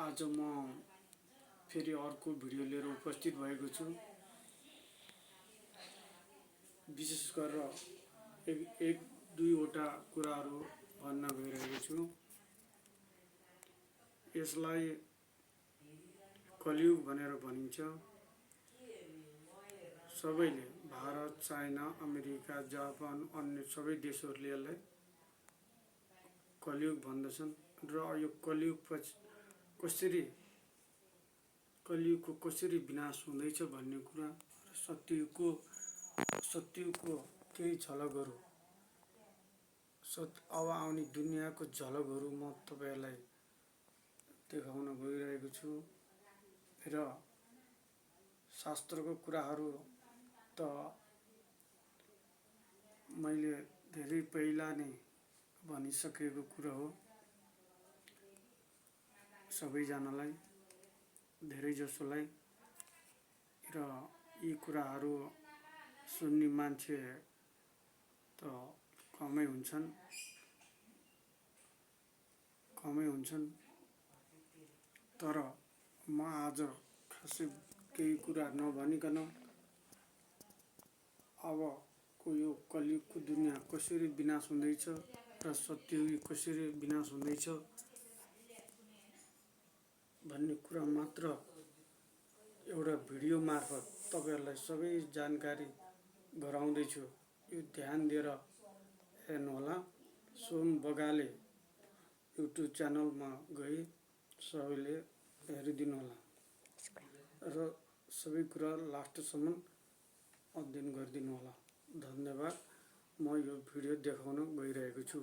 आज म फेरि अर्को भिडियो लिएर उपस्थित भएको छु। विशेष गरेर एक दुईवटा कुराहरू भन्न गइरहेको छु। यसलाई कलियुग भनेर भनिन्छ। सबैले भारत, चाइना, अमेरिका, जापान, अन्य सबै देशहरूले यसलाई कलियुग भन्दछन्। र यो कलियुगको कसरी विनाश हुँदैछ भन्ने कुरा, सत्यको केही झलकहरू, अब आउने दुनियाँको झलकहरू म तपाईहरुलाई देखाउन गइरहेको छु। र शास्त्रको कुराहरू त मैले धेरै पहिला नै भनिसकेको कुरा हो। सबैजनालाई, धेरै जसोलाई। र यी कुराहरू सुन्ने मान्छे त कमै हुन्छन्। तर म आज खासै केही कुरा नभनिकन अबको यो कलियुगको दुनियाँ कसरी विनाश हुँदैछ र सत्ययुग कसरी विनाश हुँदैछ भन्ने कुरा मात्र एउटा भिडियो मार्फत तपाईहरुलाई सबै जानकारी गराउँदैछु। यो ध्यान दिएर हेर्नुहोला। सोम बगाले युट्युब च्यानलमा गई सबैले हेरिदिनुहोला र सबै कुरा लास्टसम्म अध्ययन गरिदिनुहोला। धन्यवाद। म यो भिडियो देखाउन गइरहेको छु।